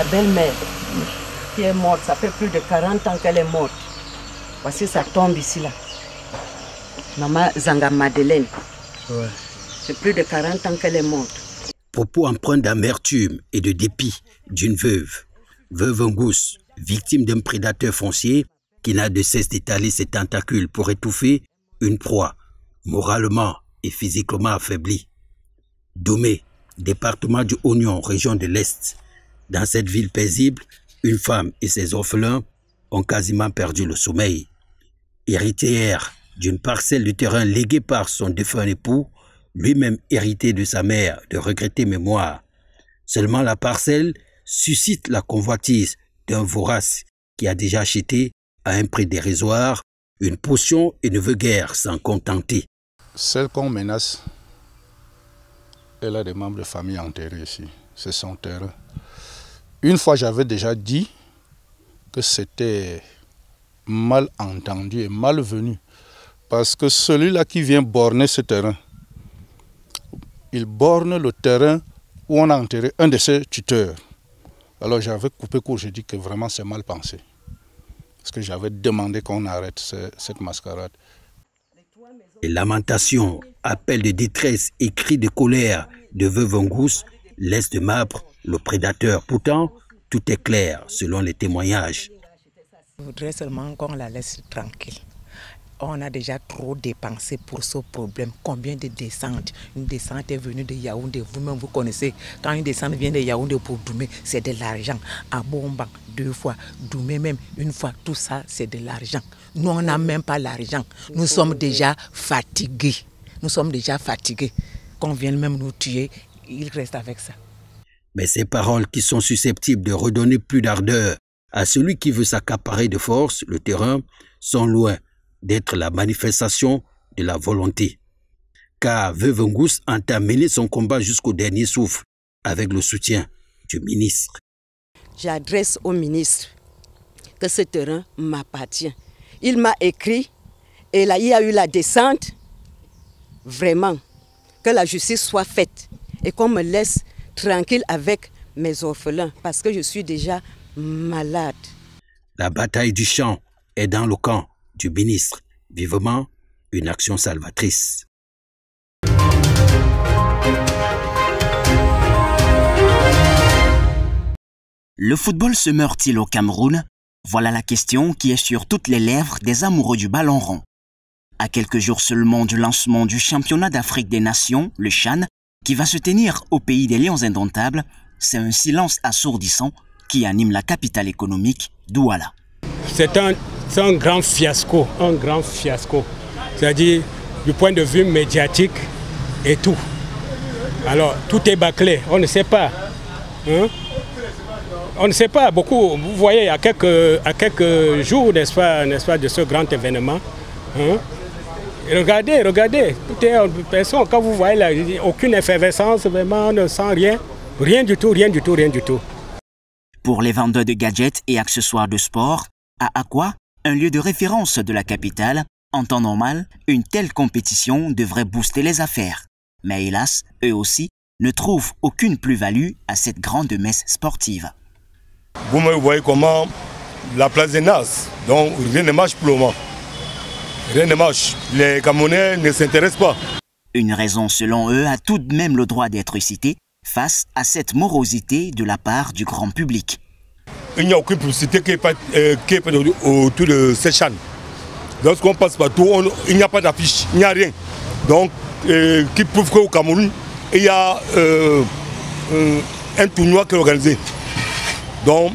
ma belle-mère qui est morte. Ça fait plus de 40 ans qu'elle est morte. Voici, ça tombe ici, là. Maman Zanga Madeleine. Ouais. C'est plus de 40 ans qu'elle est morte. Propos empreints d'amertume et de dépit d'une veuve. Veuve Ngous, victime d'un prédateur foncier qui n'a de cesse d'étaler ses tentacules pour étouffer une proie, moralement et physiquement affaiblie. Domé, département du Oignon, région de l'Est. Dans cette ville paisible, une femme et ses orphelins ont quasiment perdu le sommeil. Héritière d'une parcelle de terrain léguée par son défunt époux, lui-même hérité de sa mère de regrettée mémoire. Seulement la parcelle suscite la convoitise d'un vorace qui a déjà acheté à un prix dérisoire une potion et ne veut guère s'en contenter. Celle qu'on menace, elle a des membres de famille enterrés ici. C'est son terrain. Une fois, j'avais déjà dit que c'était mal entendu et malvenu. Parce que celui-là qui vient borner ce terrain, il borne le terrain où on a enterré un de ses tuteurs. Alors j'avais coupé court, j'ai dit que vraiment c'est mal pensé. Parce que j'avais demandé qu'on arrête cette mascarade. Les lamentations, appels de détresse et cris de colère de veuve Ngous laissent de marbre le prédateur. Pourtant, tout est clair selon les témoignages. Je voudrais seulement qu'on la laisse tranquille. On a déjà trop dépensé pour ce problème. Combien de descentes? Une descente est venue de Yaoundé. Vous-même, vous connaissez. Quand une descente vient de Yaoundé pour Doumé, c'est de l'argent. À Bomba, 2 fois. Doumé même, 1 fois. Tout ça, c'est de l'argent. Nous, on n'a même pas l'argent. Nous sommes déjà fatigués. Nous sommes déjà fatigués. Qu'on vienne même nous tuer, il reste avec ça. Mais ces paroles qui sont susceptibles de redonner plus d'ardeur à celui qui veut s'accaparer de force le terrain sont loin d'être la manifestation de la volonté. Car veuve Ngous entend mener son combat jusqu'au dernier souffle avec le soutien du ministre. J'adresse au ministre que ce terrain m'appartient. Il m'a écrit et là il y a eu la descente. Vraiment, que la justice soit faite et qu'on me laisse tranquille avec mes orphelins parce que je suis déjà malade. La bataille du champ est dans le camp du ministre. Vivement une action salvatrice. Le football se meurt-il au Cameroun? Voilà la question qui est sur toutes les lèvres des amoureux du ballon rond. À quelques jours seulement du lancement du championnat d'Afrique des Nations, le CHAN, qui va se tenir au pays des Lions indomptables, c'est un silence assourdissant qui anime la capitale économique, Douala. C'est un grand fiasco, c'est-à-dire du point de vue médiatique et tout. Alors, tout est bâclé, on ne sait pas. Hein? On ne sait pas beaucoup, vous voyez, à quelques jours, n'est-ce pas, de ce grand événement. Hein? Regardez, tout est en personne, quand vous voyez là, aucune effervescence, vraiment, on ne sent rien du tout. Pour les vendeurs de gadgets et accessoires de sport, à Akwa, un lieu de référence de la capitale, en temps normal, une telle compétition devrait booster les affaires. Mais hélas, eux aussi ne trouvent aucune plus-value à cette grande messe sportive. Vous voyez comment la place est naze, donc rien ne marche pour le moment. Rien ne marche. Les Camerounais ne s'intéressent pas. Une raison selon eux a tout de même le droit d'être citée face à cette morosité de la part du grand public. Il n'y a aucune publicité qui est faite autour de cette chaîne. Lorsqu'on passe partout, il n'y a pas d'affiche, il n'y a rien. Donc, qui prouve qu'au Cameroun, il y a un tournoi qui est organisé. Donc,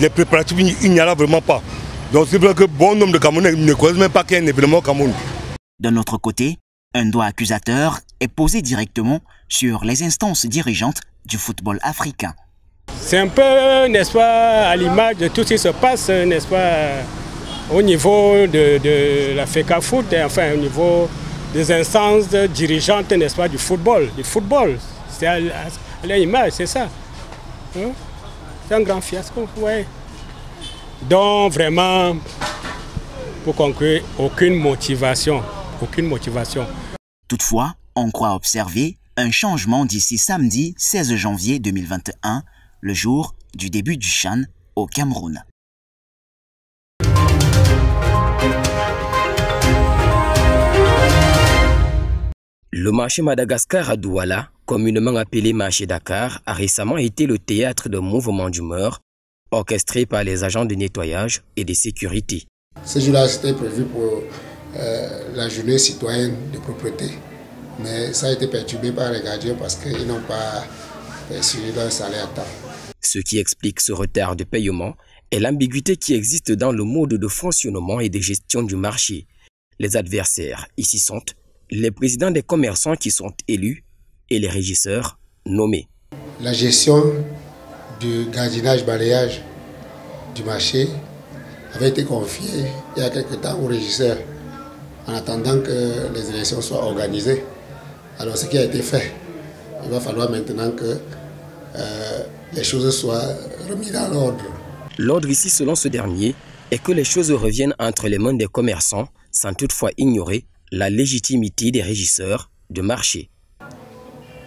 les préparatifs, il n'y en a vraiment pas. Donc, c'est vrai que bon nombre de Camerounais ne connaissent même pas qu'il y a un événement au Cameroun. D'un autre côté, un doigt accusateur est posé directement sur les instances dirigeantes du football africain. C'est un peu, n'est-ce pas, à l'image de tout ce qui se passe, n'est-ce pas, au niveau de la FECAFOOT, enfin au niveau des instances dirigeantes, n'est-ce pas, du football. C'est à l'image, c'est ça. Hein? C'est un grand fiasco, ouais. Donc vraiment, pour conclure, aucune motivation. Toutefois, on croit observer un changement d'ici samedi 16 janvier 2021, le jour du début du CHAN au Cameroun. Le marché Madagascar à Douala, communément appelé marché Dakar, a récemment été le théâtre de mouvements d'humeur orchestrés par les agents de nettoyage et de sécurité. Ce jour-là, c'était prévu pour la journée citoyenne de propreté, mais ça a été perturbé par les gardiens parce qu'ils n'ont pas perçu leur salaire à temps. Ce qui explique ce retard de paiement est l'ambiguïté qui existe dans le mode de fonctionnement et de gestion du marché. Les adversaires ici sont les présidents des commerçants qui sont élus et les régisseurs nommés. La gestion du gardiennage-balayage du marché avait été confiée il y a quelque temps aux régisseurs en attendant que les élections soient organisées. Alors ce qui a été fait, il va falloir maintenant que les choses soient remises dans l'ordre. L'ordre ici, selon ce dernier, est que les choses reviennent entre les mains des commerçants sans toutefois ignorer la légitimité des régisseurs de marché.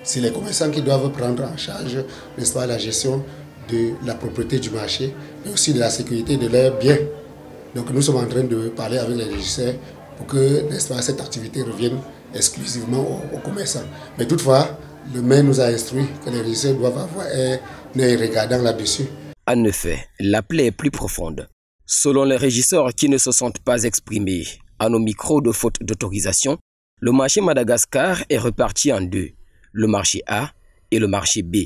C'est les commerçants qui doivent prendre en charge, n'est-ce pas, la gestion de la propreté du marché, mais aussi de la sécurité de leurs biens. Donc nous sommes en train de parler avec les régisseurs pour que, n'est-ce pas, cette activité revienne exclusivement aux commerçants. Mais toutefois, le maire nous a instruit que les régisseurs doivent avoir un œil regardant là-dessus. En effet, la plaie est plus profonde. Selon les régisseurs qui ne se sont pas exprimés à nos micros de faute d'autorisation, le marché Madagascar est reparti en deux, le marché A et le marché B.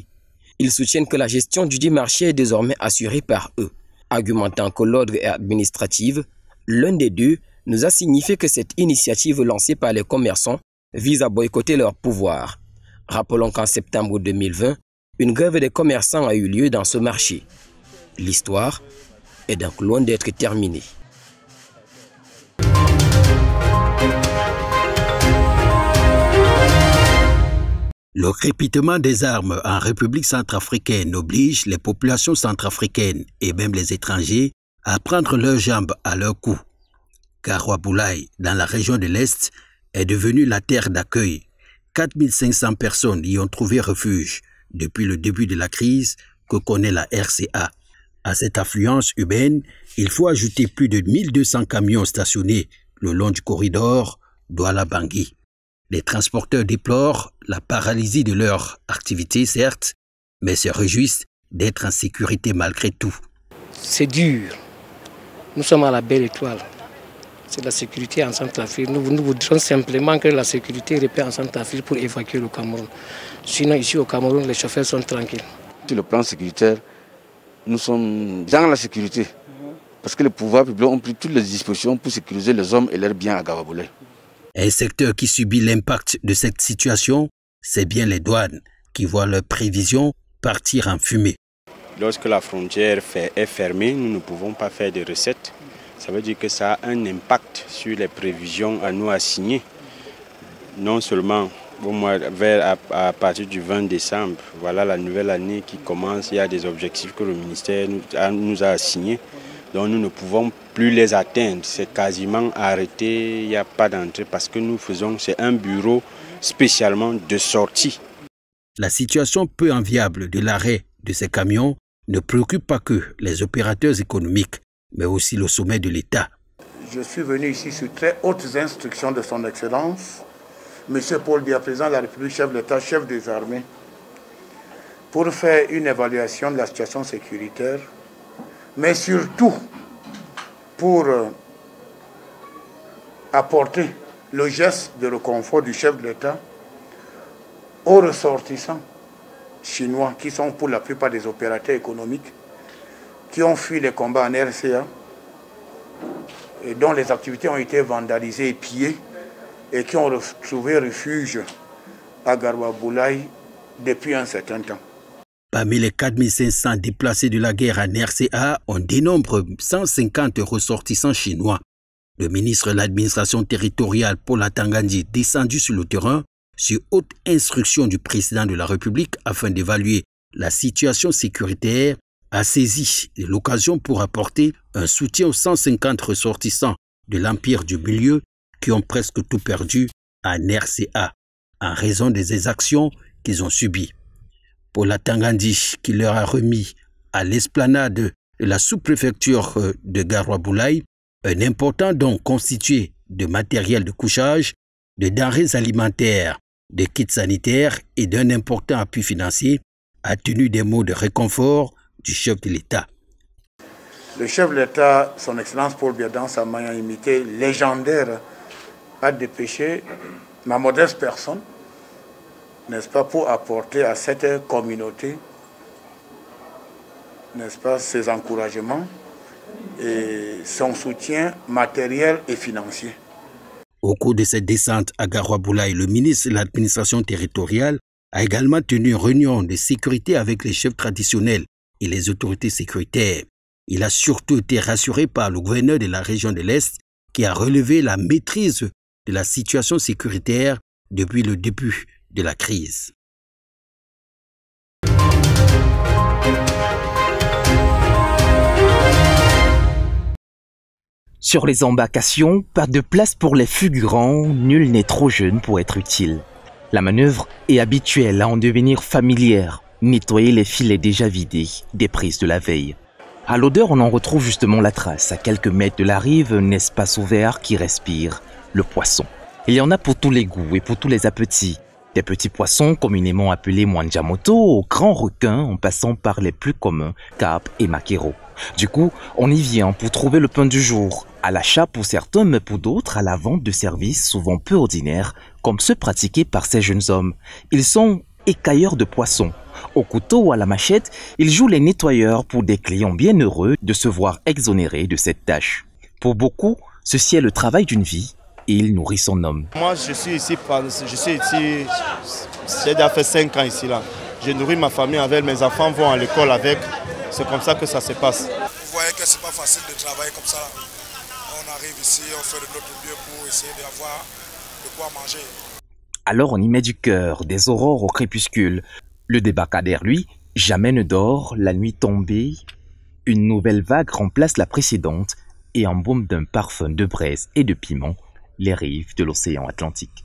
Ils soutiennent que la gestion du dit marché est désormais assurée par eux, argumentant que l'ordre est administratif. L'un des deux nous a signifié que cette initiative lancée par les commerçants vise à boycotter leur pouvoir. Rappelons qu'en septembre 2020, une grève des commerçants a eu lieu dans ce marché. L'histoire est donc loin d'être terminée. Le crépitement des armes en République centrafricaine oblige les populations centrafricaines et même les étrangers à prendre leurs jambes à leur cou. Garwa-Boulaye, dans la région de l'Est, est devenue la terre d'accueil. 4500 personnes y ont trouvé refuge depuis le début de la crise que connaît la RCA. À cette affluence humaine, il faut ajouter plus de 1200 camions stationnés le long du corridor Douala-Bangui. Les transporteurs déplorent la paralysie de leur activité, certes, mais se réjouissent d'être en sécurité malgré tout. C'est dur. Nous sommes à la belle étoile. C'est la sécurité en Centrafrique. Nous voudrions simplement que la sécurité répète en Centrafrique pour évacuer le Cameroun. Sinon, ici au Cameroun, les chauffeurs sont tranquilles. Sur le plan sécuritaire, nous sommes dans la sécurité. Parce que les pouvoirs publics ont pris toutes les dispositions pour sécuriser les hommes et leurs biens à Garwa-Boulaye. Un secteur qui subit l'impact de cette situation, c'est bien les douanes, qui voient leurs prévisions partir en fumée. Lorsque la frontière est fermée, nous ne pouvons pas faire de recettes. Ça veut dire que ça a un impact sur les prévisions à nous assigner. Non seulement à partir du 20 décembre, voilà la nouvelle année qui commence, il y a des objectifs que le ministère nous a assignés. Donc nous ne pouvons plus les atteindre. C'est quasiment arrêté, il n'y a pas d'entrée parce que nous faisons, c'est un bureau spécialement de sortie. La situation peu enviable de l'arrêt de ces camions ne préoccupe pas que les opérateurs économiques, mais aussi le sommet de l'État. Je suis venu ici sur très hautes instructions de son Excellence, M. Paul Biya, président de la République, chef de l'État, chef des armées, pour faire une évaluation de la situation sécuritaire, mais surtout pour apporter le geste de réconfort du chef de l'État aux ressortissants chinois qui sont pour la plupart des opérateurs économiques qui ont fui les combats en RCA et dont les activités ont été vandalisées et pillées et qui ont trouvé refuge à Garwa-Boulaye depuis un certain temps. Parmi les 4500 déplacés de la guerre en RCA, on dénombre 150 ressortissants chinois. Le ministre de l'administration territoriale, Paul Atangandi, descendu sur le terrain, sur haute instruction du président de la République afin d'évaluer la situation sécuritaire, a saisi l'occasion pour apporter un soutien aux 150 ressortissants de l'Empire du Milieu qui ont presque tout perdu en RCA en raison des exactions qu'ils ont subies. Paul Atangandi, qui leur a remis à l'esplanade de la sous-préfecture de Garoua-Boulaye un important don constitué de matériel de couchage, de denrées alimentaires, de kits sanitaires et d'un important appui financier a tenu des mots de réconfort du chef de l'État. Le chef de l'État, son Excellence Paul Biya, dans sa magnanimité légendaire, a dépêché ma modeste personne, n'est-ce pas, pour apporter à cette communauté, n'est-ce pas, ses encouragements et son soutien matériel et financier. Au cours de cette descente à Garoua-Boulaye, le ministre de l'administration territoriale a également tenu une réunion de sécurité avec les chefs traditionnels et les autorités sécuritaires. Il a surtout été rassuré par le gouverneur de la région de l'Est qui a relevé la maîtrise de la situation sécuritaire depuis le début de la crise. Sur les embarcations, pas de place pour les figurants, nul n'est trop jeune pour être utile. La manœuvre est habituelle à en devenir familière, nettoyer les filets déjà vidés, des prises de la veille. À l'odeur, on en retrouve justement la trace. À quelques mètres de la rive, un espace ouvert qui respire, le poisson. Il y en a pour tous les goûts et pour tous les appétits. Des petits poissons communément appelés Mwanjamoto aux grands requins en passant par les plus communs, carpes et maquereaux. Du coup, on y vient pour trouver le pain du jour, à l'achat pour certains, mais pour d'autres, à la vente de services souvent peu ordinaires, comme ceux pratiqués par ces jeunes hommes. Ils sont écailleurs de poissons. Au couteau ou à la machette, ils jouent les nettoyeurs pour des clients bien heureux de se voir exonérés de cette tâche. Pour beaucoup, ceci est le travail d'une vie et il nourrit son homme. Moi, je suis ici, j'ai déjà fait 5 ans ici. Là. Je nourris ma famille avec, mes enfants vont à l'école avec. C'est comme ça que ça se passe. Vous voyez que ce n'est pas facile de travailler comme ça. On arrive ici, on fait de notre mieux pour essayer d'avoir de quoi manger. Alors on y met du cœur, des aurores au crépuscule. Le débarcadère, lui, jamais ne dort, la nuit tombée. Une nouvelle vague remplace la précédente et embaume d'un parfum de braise et de piment les rives de l'océan Atlantique.